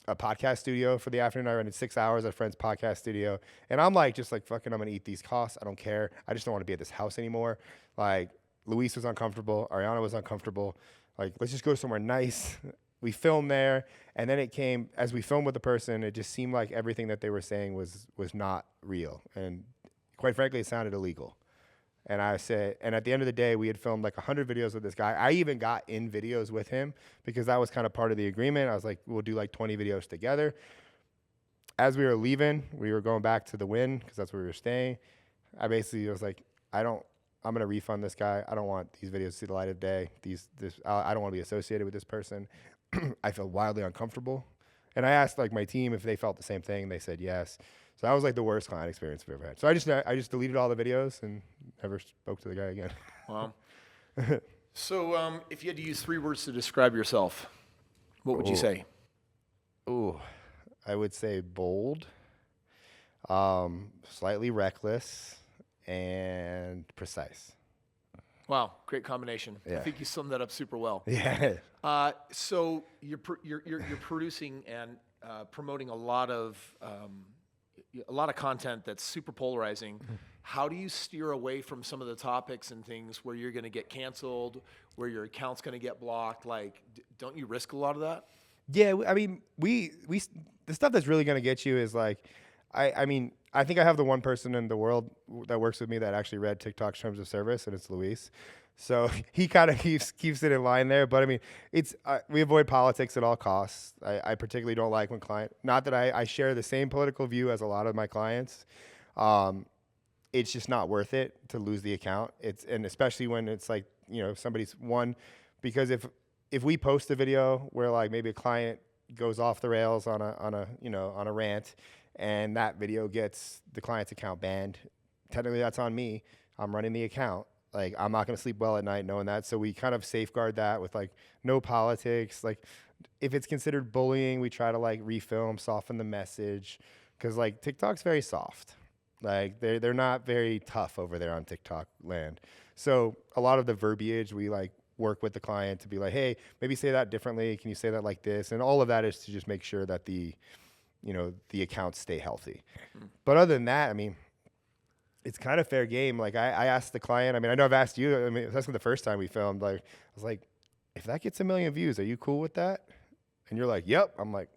podcast studio for the afternoon. I rented 6 hours at a friend's podcast studio, and I'm like, just like, fucking, I'm gonna eat these costs. I don't care. I just don't want to be at this house anymore. Like, Luis was uncomfortable. Ariana was uncomfortable. Like, let's just go somewhere nice. We filmed there, and then it came, as we filmed with the person, it just seemed like everything that they were saying was not real, and quite frankly, it sounded illegal. And I said, and at the end of the day, we had filmed like 100 videos with this guy. I even got in videos with him because that was kind of part of the agreement. I was like, we'll do like 20 videos together. As we were leaving, we were going back to the Wynn because that's where we were staying. I basically was like, I'm going to refund this guy. I don't want these videos to see the light of day. I don't want to be associated with this person. I felt wildly uncomfortable. And I asked like my team if they felt the same thing. They said yes. So that was like the worst client experience I've ever had. So I just deleted all the videos and never spoke to the guy again. Wow. So if you had to use 3 words to describe yourself, what would you say? Ooh, I would say bold, slightly reckless, and precise. Wow, great combination. Yeah. I think you summed that up super well. Yeah. So you're producing, and promoting a lot of content that's super polarizing. How do you steer away from some of the topics and things where you're going to get canceled, where your account's going to get blocked? Like, don't you risk a lot of that? Yeah, I mean, we the stuff that's really going to get you is like, I mean, I think I have the one person in the world that works with me that actually read TikTok's terms of service, and it's Lease. So he kind of keeps it in line there. But I mean, it's we avoid politics at all costs. I particularly don't like when not that I share the same political view as a lot of my clients. It's just not worth it to lose the account. And especially when it's like, somebody's because if we post a video where like maybe a client goes off the rails on a rant, and that video gets the client's account banned, technically that's on me. I'm running the account. Like, I'm not going to sleep well at night knowing that. So we kind of safeguard that with like no politics. Like, if it's considered bullying, we try to like refilm, soften the message, because like TikTok's very soft. Like, they're not very tough over there on TikTok land. So a lot of the verbiage, we like work with the client to be like, hey, maybe say that differently. Can you say that like this? And all of that is to just make sure that the accounts stay healthy. But other than that, I mean, it's kind of fair game. Like, I asked the client, I mean, I know I've asked you, I mean, that's the first time we filmed, like, I was like, if that gets 1 million views, are you cool with that? And you're like, yep. I'm like,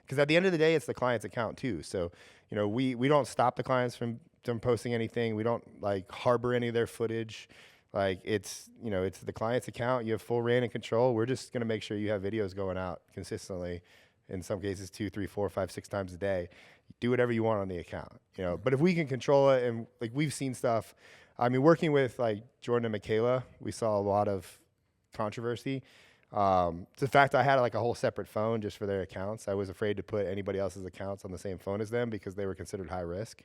because at the end of the day, it's the client's account too. So, we don't stop the clients from posting anything. We don't like harbor any of their footage. Like, it's the client's account. You have full reign and control. We're just going to make sure you have videos going out consistently. In some cases, 2, 3, 4, 5, 6 times a day. Do whatever you want on the account, But if we can control it, and like we've seen stuff, I mean, working with like Jordan and Michaela, we saw a lot of controversy. The fact I had like a whole separate phone just for their accounts. I was afraid to put anybody else's accounts on the same phone as them because they were considered high risk.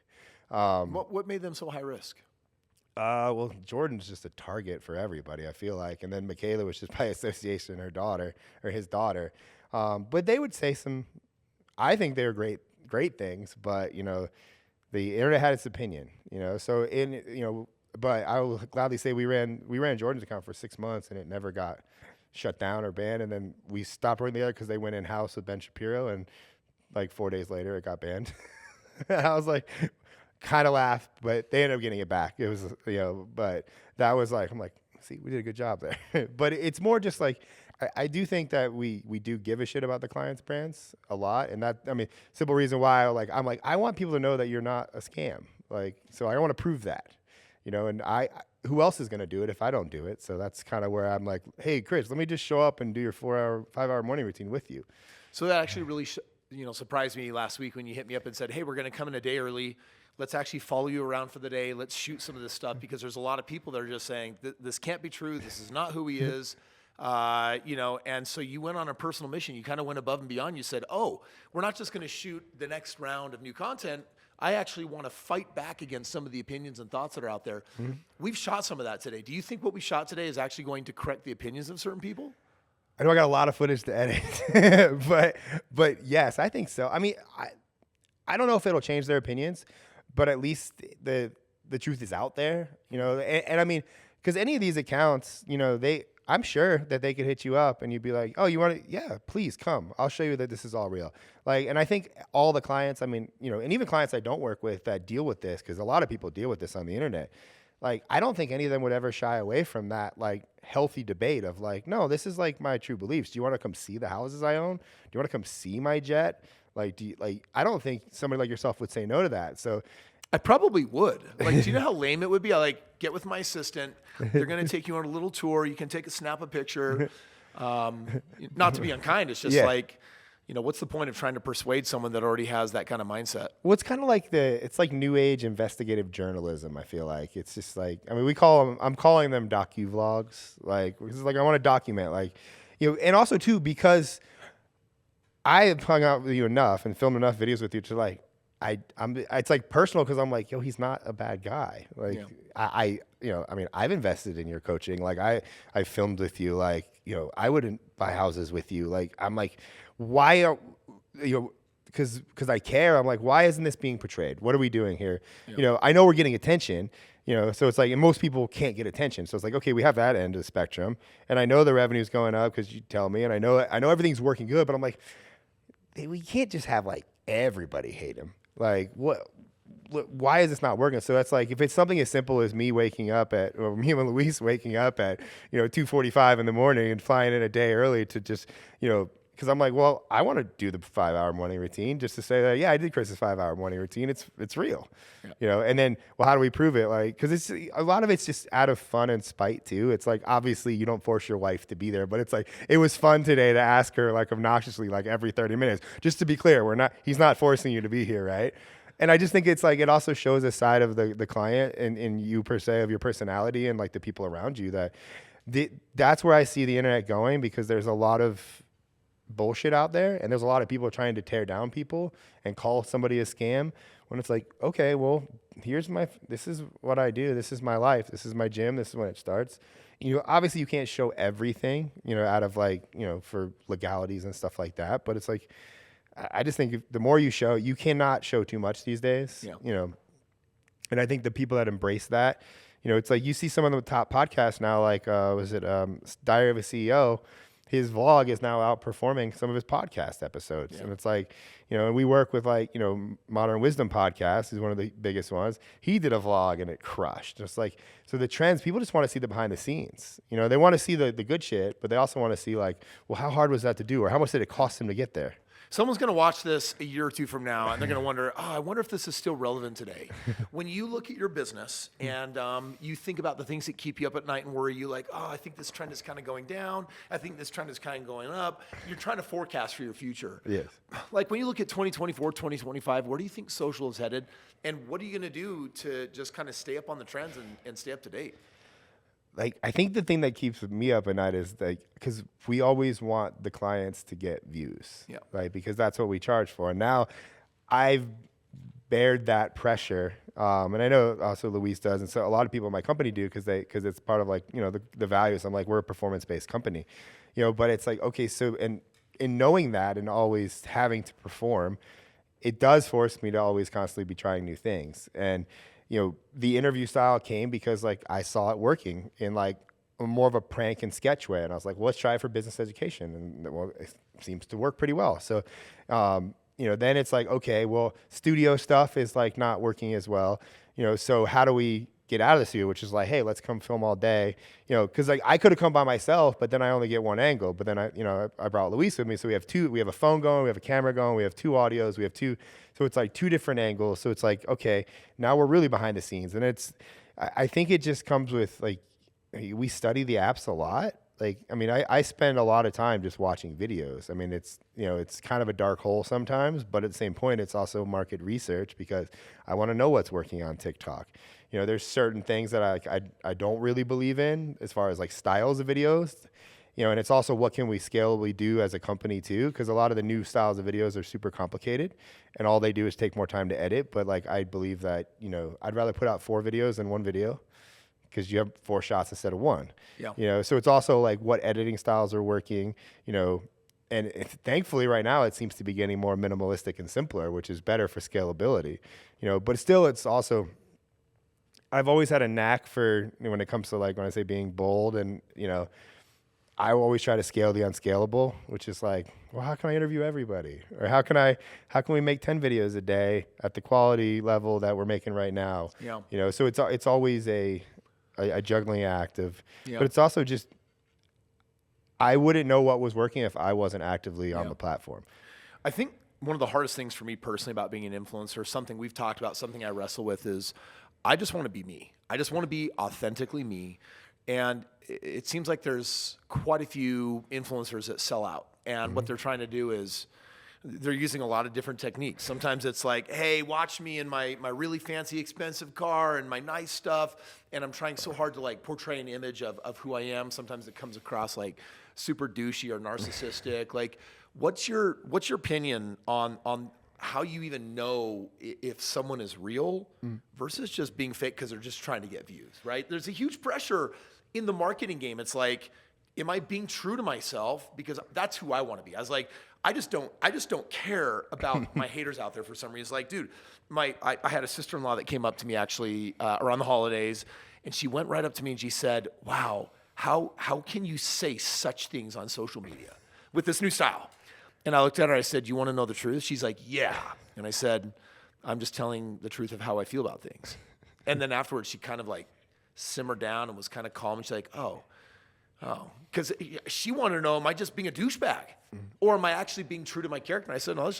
What made them so high risk? Well, Jordan's just a target for everybody, I feel like, and then Michaela was just by association his daughter. But they would say I think they were great things, but the internet had its opinion, so but I will gladly say we ran Jordan's account for 6 months and it never got shut down or banned. And then we stopped working together because they went in house with Ben Shapiro, and like 4 days later it got banned. And I was like, kind of laughed, but they ended up getting it back. It was, but that was like, I'm like, see, we did a good job there. But it's more just like, I do think that we do give a shit about the client's brands a lot. And that, I mean, simple reason why I'm like, I want people to know that you're not a scam. Like, so I want to prove that, and who else is going to do it if I don't do it? So that's kind of where I'm like, hey, Kris, let me just show up and do your 5-hour morning routine with you. So that actually really, surprised me last week when you hit me up and said, hey, we're going to come in a day early. Let's actually follow you around for the day. Let's shoot some of this stuff, because there's a lot of people that are just saying, this can't be true. This is not who he is. And so you went on a personal mission. You kind of went above and beyond. You said, oh, we're not just going to shoot the next round of new content. I actually want to fight back against some of the opinions and thoughts that are out there. Mm-hmm. We've shot some of that today. Do you think what we shot today is actually going to correct the opinions of certain people? I know I got a lot of footage to edit, but yes, I think so. I mean, I don't know if it'll change their opinions, but at least the truth is out there, and I mean, because any of these accounts, I'm sure that they could hit you up and you'd be like, oh, you want to? Yeah, please come. I'll show you that this is all real. Like, and I think all the clients, I mean, and even clients I don't work with that deal with this, because a lot of people deal with this on the internet. Like, I don't think any of them would ever shy away from that, like, healthy debate of like, no, this is like my true beliefs. Do you want to come see the houses I own? Do you want to come see my jet? Like, I don't think somebody like yourself would say no to that. So I probably would. Like, do you know how lame it would be? I get with my assistant. They're going to take you on a little tour. You can snap a picture. Not to be unkind. It's just like, what's the point of trying to persuade someone that already has that kind of mindset? Well, it's kind of like it's like new age investigative journalism. I feel like it's just like, I mean, I'm calling them Docu Vlogs. Like, it's like, I want to document, like, and also too, because I have hung out with you enough and filmed enough videos with you to like, it's like personal, because I'm like, yo, he's not a bad guy. Like, I mean, I've invested in your coaching. Like, I filmed with you. Like, I wouldn't buy houses with you. Like, I'm like, why are because I care. I'm like, why isn't this being portrayed? What are we doing here? Yeah. I know we're getting attention. So it's like, and most people can't get attention. So it's like, okay, we have that end of the spectrum, and I know the revenue's going up because you tell me, and I know everything's working good. But I'm like, we can't just have like everybody hate him. Like why is this not working? So that's like, if it's something as simple as me waking up at, or me and Luis waking up at, 2:45 in the morning and flying in a day early to just, because I'm like, well, I want to do the 5-hour morning routine just to say that, yeah, I did Kris's 5-hour morning routine. It's real, and then, well, how do we prove it? Like, because it's a lot of it's just out of fun and spite too. It's like, obviously you don't force your wife to be there, but it's like, it was fun today to ask her like obnoxiously, like every 30 minutes, just to be clear, he's not forcing you to be here. Right. And I just think it's like, it also shows a side of the client and you per se, of your personality and like the people around you, that's where I see the internet going, because there's a lot of bullshit out there, and there's a lot of people trying to tear down people and call somebody a scam, when it's like, okay, well, this is what I do, this is my life, this is my gym, this is when it starts. Obviously you can't show everything, out of like, for legalities and stuff like that, but it's like, I just think the more you show, you cannot show too much these days. And I think the people that embrace that, it's like, you see some of the top podcasts now, like Diary of a CEO. His vlog is now outperforming some of his podcast episodes. And it's like, and we work with like, Modern Wisdom Podcast is one of the biggest ones. He did a vlog and it crushed. Just like, so the trends, people just want to see the behind the scenes. They want to see the good shit, but they also want to see like, well, how hard was that to do? Or how much did it cost him to get there? Someone's going to watch this a year or two from now, and they're going to wonder, I wonder if this is still relevant today. When you look at your business and you think about the things that keep you up at night and worry you, like, I think this trend is kind of going down. I think this trend is kind of going up. You're trying to forecast for your future. Yes. Like when you look at 2024, 2025, where do you think social is headed? And what are you going to do to just kind of stay up on the trends and stay up to date? Like, I think the thing that keeps me up at night is like, because we always want the clients to get views, right? Because that's what we charge for. And now I've bared that pressure. And I know also Luis does. And so a lot of people in my company do, because it's part of like, the values. I'm like, we're a performance-based company, but it's like, okay, so, and in knowing that and always having to perform, it does force me to always constantly be trying new things. And, the interview style came because like I saw it working in like more of a prank and sketch way. And I was like, well, let's try it for business education. And well, it seems to work pretty well. So, then it's like, okay, well, studio stuff is like not working as well. So how do we get out of the studio, which is like, hey, let's come film all day, because like I could have come by myself, but then I only get one angle. But then I brought Luis with me, so we have a phone going, we have a camera going, we have two audios, we have two, so it's like two different angles. So it's like, okay, now we're really behind the scenes, and I think it just comes with like, we study the apps a lot. Like, I mean, I spend a lot of time just watching videos. I mean, it's kind of a dark hole sometimes, but at the same point, it's also market research, because I want to know what's working on TikTok. There's certain things that I don't really believe in as far as like styles of videos, and it's also what can we scalably do as a company too, because a lot of the new styles of videos are super complicated and all they do is take more time to edit. But like, I believe that, I'd rather put out 4 videos than 1 video, because you have 4 shots instead of 1. So it's also like what editing styles are working, and thankfully right now it seems to be getting more minimalistic and simpler, which is better for scalability, but still it's also, I've always had a knack for, when it comes to like, when I say being bold, and, I always try to scale the unscalable, which is like, well, how can I interview everybody? Or how can we make 10 videos a day at the quality level that we're making right now? So it's always a juggling act of, but it's also just, I wouldn't know what was working if I wasn't actively on the platform. I think one of the hardest things for me personally about being an influencer, something we've talked about, something I wrestle with, is I just want to be me. I just want to be authentically me. And it seems like there's quite a few influencers that sell out. And what they're trying to do is they're using a lot of different techniques. Sometimes it's like, hey, watch me in my really fancy, expensive car and my nice stuff. And I'm trying so hard to like portray an image of who I am. Sometimes it comes across like super douchey or narcissistic. Like, what's your opinion on how you even know if someone is real versus just being fake because they're just trying to get views, right? There's a huge pressure in the marketing game. It's like, am I being true to myself? Because that's who I want to be. I was like, I just don't care about my haters out there for some reason. Like, dude, I had a sister-in-law that came up to me actually around the holidays, and she went right up to me and she said, wow, how can you say such things on social media with this new style? And I looked at her, I said, you want to know the truth? She's like, yeah. And I said, I'm just telling the truth of how I feel about things. And then afterwards, she kind of like simmered down and was kind of calm. And she's like, oh. Because she wanted to know, am I just being a douchebag? Or am I actually being true to my character? And I said, no,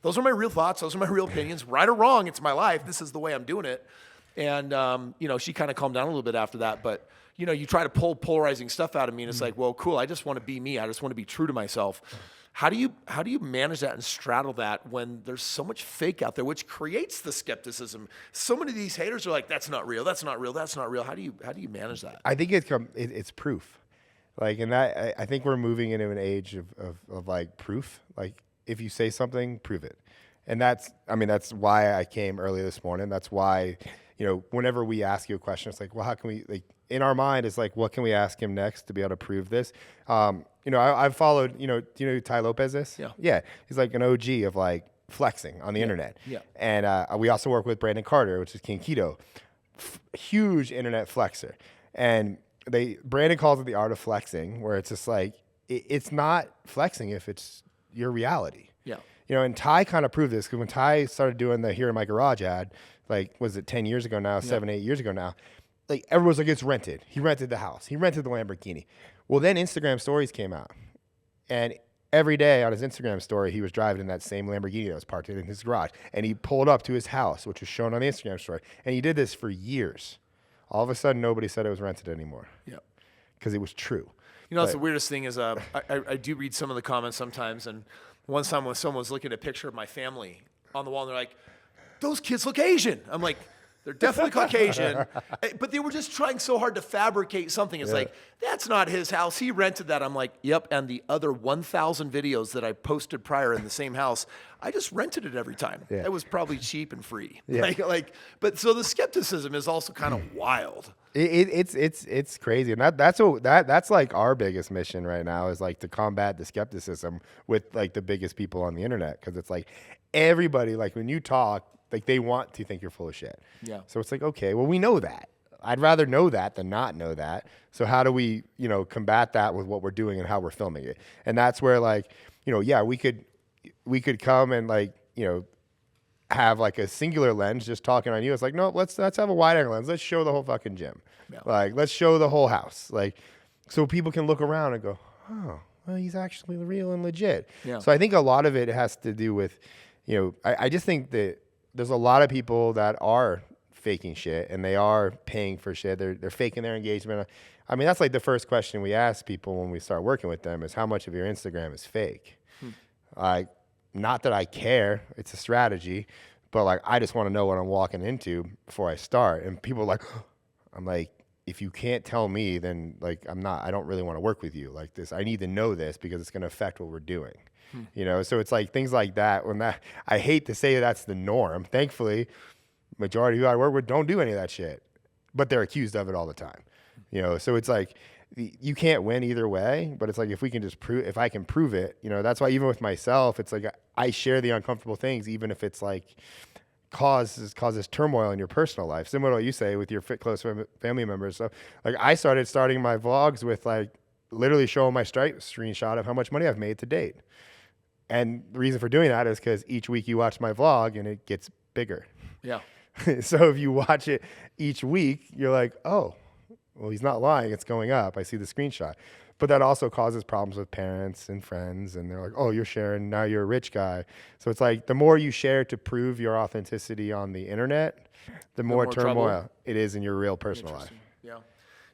those are my real thoughts. Those are my real opinions. Right or wrong, it's my life. This is the way I'm doing it. And, she kind of calmed down a little bit after that. But, you try to pull polarizing stuff out of me. And it's like, well, cool. I just want to be me. I just want to be true to myself. How do you manage that and straddle that when there's so much fake out there, which creates the skepticism? So many of these haters are like, that's not real. That's not real. That's not real. How do you manage that? I think it's proof. Like, and that, I think we're moving into an age of like proof. Like, if you say something, prove it. And that's why I came early this morning. That's why, whenever we ask you a question, it's like, well, how can we, like, in our mind, it's like, what can we ask him next to be able to prove this? I've followed, do you know who Ty Lopez is? Yeah. Yeah. He's like an OG of like flexing on the internet. Yeah. And we also work with Brandon Carter, which is King Keto. Huge internet flexer. And Brandon calls it the art of flexing, where it's just like, it's not flexing if it's your reality. Yeah. And Ty kind of proved this, because when Ty started doing the Here in My Garage ad, like, was it 10 years ago now, 7, 8 years ago now, like, everyone's like, it's rented. He rented the house. He rented the Lamborghini. Well, then Instagram stories came out. And every day on his Instagram story, he was driving in that same Lamborghini that was parked in his garage. And he pulled up to his house, which was shown on the Instagram story. And he did this for years. All of a sudden, nobody said it was rented anymore. Yeah. Because it was true. That's the weirdest thing is I do read some of the comments sometimes. And one time when someone was looking at a picture of my family on the wall, and they're like, those kids look Asian. I'm like, they're definitely Caucasian, but they were just trying so hard to fabricate something. It's like, that's not his house. He rented that. I'm like, yep. And the other 1,000 videos that I posted prior in the same house, I just rented it every time. Yeah. It was probably cheap and free. Yeah. But so the skepticism is also kind of wild. It's crazy, and that's like our biggest mission right now, is like to combat the skepticism with like the biggest people on the internet, because it's like everybody, like, when you talk, like, they want to think you're full of shit. Yeah. So it's like, okay, well, we know that. I'd rather know that than not know that. So how do we, combat that with what we're doing and how we're filming it? And that's where, like, we could come and, like, have like a singular lens just talking on you. It's like, no, let's have a wide angle lens. Let's show the whole fucking gym. Yeah. Like, let's show the whole house. Like, so people can look around and go, oh, well, he's actually real and legit. Yeah. So I think a lot of it has to do with, I just think that there's a lot of people that are faking shit, and they are paying for shit. They're faking their engagement. I mean, that's like the first question we ask people when we start working with them is, how much of your Instagram is fake? Like, not that I care, it's a strategy, but like, I just want to know what I'm walking into before I start. And people are like, I'm like, if you can't tell me, then like, I don't really want to work with you like this. I need to know this because it's going to affect what we're doing. So it's like things like that. I hate to say that's the norm. Thankfully, majority of who I work with don't do any of that shit, but they're accused of it all the time. So it's like, you can't win either way, but it's like, if we can just if I can prove it, that's why even with myself, it's like, I share the uncomfortable things, even if it's like causes turmoil in your personal life. Similar to what you say with your close family members. So like, I starting my vlogs with like literally showing my Strait screenshot of how much money I've made to date. And the reason for doing that is because each week you watch my vlog and it gets bigger. Yeah. So if you watch it each week, you're like, oh, well, he's not lying. It's going up. I see the screenshot. But that also causes problems with parents and friends. And they're like, oh, you're sharing. Now you're a rich guy. So it's like, the more you share to prove your authenticity on the internet, the more turmoil trouble it is in your real personal life. Yeah.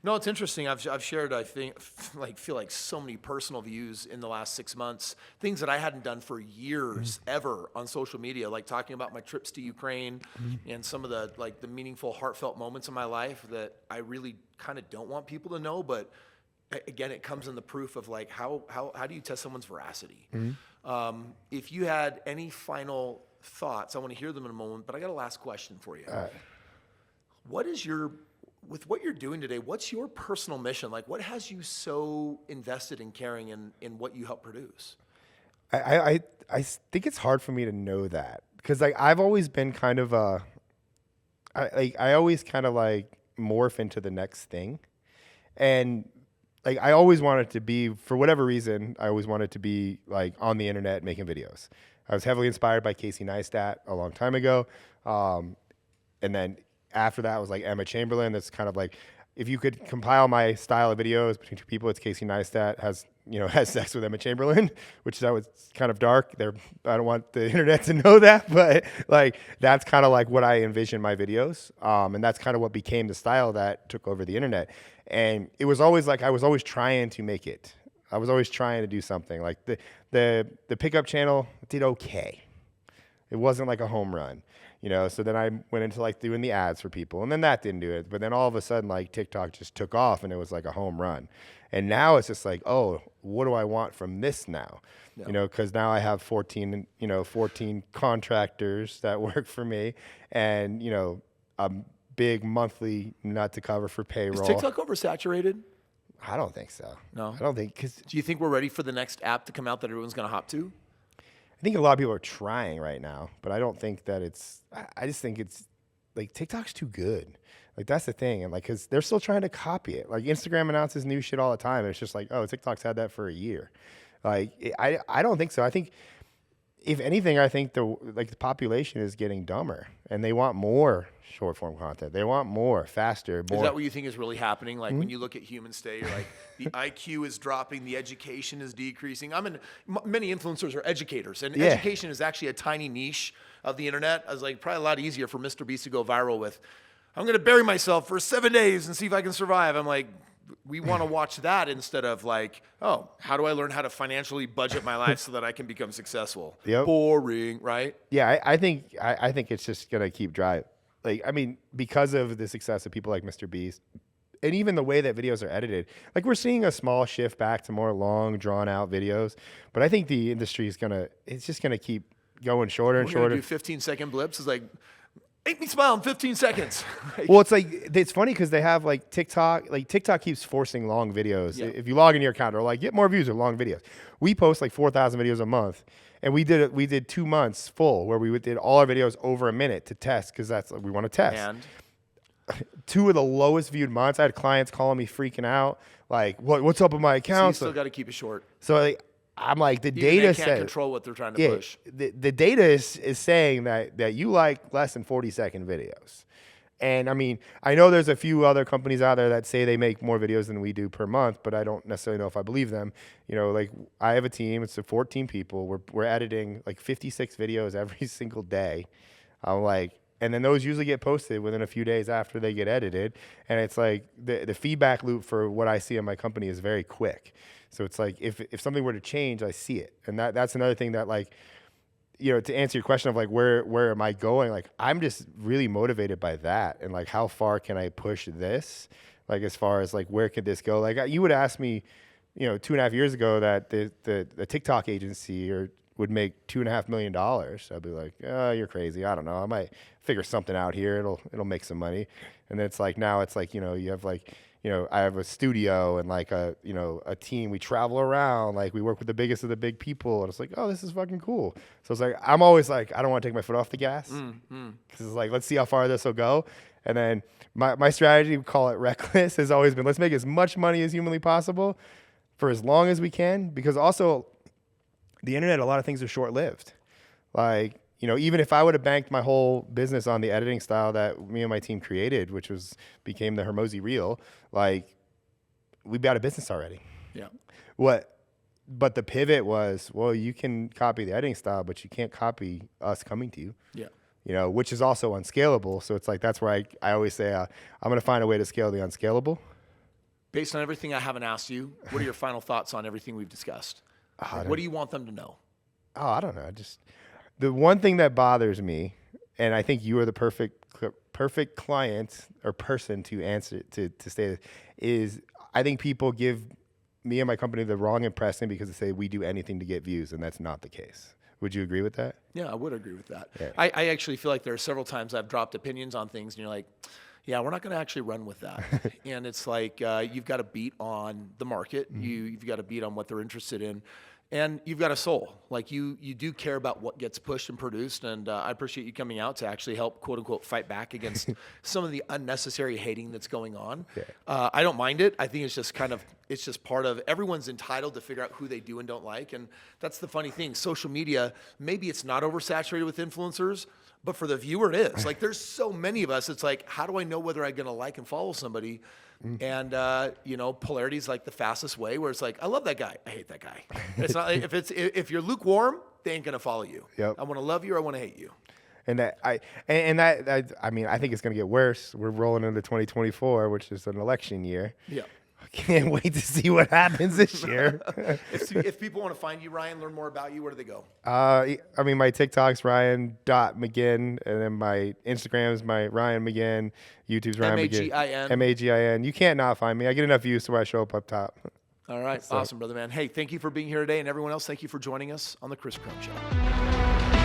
No, it's interesting. I've shared, I think, feel like so many personal views in the last 6 months, things that I hadn't done for years ever on social media, like talking about my trips to Ukraine and some of the the meaningful, heartfelt moments in my life that I really kind of don't want people to know. But again, it comes in the proof of like, how do you test someone's veracity? If you had any final thoughts, I want to hear them in a moment, but I got a last question for you. With what you're doing today, what's your personal mission? Like, what has you so invested in caring in what you help produce? I think it's hard for me to know that, because like, I've always been kind of I always kind of like morph into the next thing. And like I always wanted to be, for whatever reason, I always wanted to be like on the internet making videos. I was heavily inspired by Casey Neistat a long time ago. And then after that was like Emma Chamberlain. That's kind of like, if you could compile my style of videos between two people, it's Casey Neistat has sex with Emma Chamberlain, which that was kind of dark. I don't want the internet to know that, but like that's kind of like what I envision my videos, and that's kind of what became the style that took over the internet. And it was always like I was always trying to make it. I was always trying to do something. Like the pickup channel did okay. It wasn't like a home run. So then I went into like doing the ads for people, and then that didn't do it. But then all of a sudden, like TikTok just took off, and it was like a home run. And now it's just like, oh, what do I want from this now? Yeah. Because now I have 14 contractors that work for me, and a big monthly nut to cover for payroll. Is TikTok oversaturated? I don't think so. No, I don't think. Cause do you think we're ready for the next app to come out that everyone's going to hop to? I think a lot of people are trying right now, but I don't think that I just think it's like TikTok's too good. Like that's the thing. And like, cause they're still trying to copy it. Like Instagram announces new shit all the time. And it's just like, oh, TikTok's had that for a year. Like, I don't think so. I think if anything, I think the population is getting dumber and they want more short form content. They want more, faster, more. Is that what you think is really happening? Like when you look at human state, you're like the IQ is dropping, the education is decreasing. Many influencers are educators, and education is actually a tiny niche of the internet. I was like, probably a lot easier for Mr. Beast to go viral with, I'm going to bury myself for 7 days and see if I can survive. I'm like, we want to watch that instead of like, oh, how do I learn how to financially budget my life so that I can become successful? Yep. Boring, right? Yeah, I think it's just gonna keep driving. Like, I mean, because of the success of people like Mr. Beast, and even the way that videos are edited, like we're seeing a small shift back to more long, drawn out videos. But I think the industry it's just gonna keep going shorter and shorter. Do 15-second blips. It's like, make me smile in 15 seconds. Well, it's funny because they have like TikTok. Like TikTok keeps forcing long videos. Yeah. If you log into your account, they're like, get more views or long videos. We post like 4,000 videos a month, and we did 2 months full where we did all our videos over a minute to test because that's we want to test. And 2 of the lowest viewed months. I had clients calling me freaking out, like, what's up with my account? So you still got to keep it short. So like, I'm like, the Even data they can't control what they're trying to push. The data is saying that you like less than 40-second videos. And I mean, I know there's a few other companies out there that say they make more videos than we do per month, but I don't necessarily know if I believe them. Like I have a team, it's 14 people. We're editing like 56 videos every single day. I'm like, and then those usually get posted within a few days after they get edited. And it's like the feedback loop for what I see in my company is very quick. So it's like if something were to change, I see it. And that's another thing that like, to answer your question of like where am I going? Like I'm just really motivated by that and like how far can I push this? Like as far as like where could this go? Like you would ask me, 2.5 years ago that the TikTok agency would make $2.5 million. I'd be like, oh, you're crazy. I don't know. I might figure something out here. It'll make some money. And then it's like now it's like, you have like, I have a studio and like a team. We travel around, like we work with the biggest of the big people. And it's like, oh, this is fucking cool. So it's like, I'm always like, I don't want to take my foot off the gas. Because it's like, let's see how far this will go. And then my strategy, we call it reckless, has always been, let's make as much money as humanly possible for as long as we can. Because also the internet, a lot of things are short-lived. Like, even if I would have banked my whole business on the editing style that me and my team created, which became the Hermosi Reel, like we'd be out of business already. Yeah. But the pivot was, well, you can copy the editing style, but you can't copy us coming to you. Yeah. Which is also unscalable. So it's like, that's where I always say, I'm going to find a way to scale the unscalable. Based on everything I haven't asked you, what are your final thoughts on everything we've discussed? What do you want them to know? Oh, I don't know. The one thing that bothers me, and I think you are the perfect client or person to answer to say this, is I think people give me and my company the wrong impression because they say we do anything to get views, and that's not the case. Would you agree with that? Yeah, I would agree with that. Yeah. I actually feel like there are several times I've dropped opinions on things, and you're like, yeah, we're not going to actually run with that. And it's like you've got to beat on the market. Mm-hmm. You've got to beat on what they're interested in. And you've got a soul. Like you do care about what gets pushed and produced. And I appreciate you coming out to actually help, quote unquote, fight back against some of the unnecessary hating that's going on. Yeah. I don't mind it. I think it's just kind of It's just part of, everyone's entitled to figure out who they do and don't like. And that's the funny thing. Social media, maybe it's not oversaturated with influencers, but for the viewer it is. Like there's so many of us, it's like, how do I know whether I'm going to like and follow somebody? And, polarity is like the fastest way where it's like, I love that guy. I hate that guy. It's not, if you're lukewarm, they ain't going to follow you. Yep. I want to love you or I want to hate you. And I think it's going to get worse. We're rolling into 2024, which is an election year. Yeah. I can't wait to see what happens this year. If people want to find you, Ryan, learn more about you, where do they go? My TikTok's Ryan.Magin, and then my Instagram is my Ryan Magin, YouTube's Ryan Magin. Magin. Magin. You can't not find me. I get enough views so I show up top. All right. Awesome, brother, man. Hey, thank you for being here today. And everyone else, thank you for joining us on the Kris Krohn Show.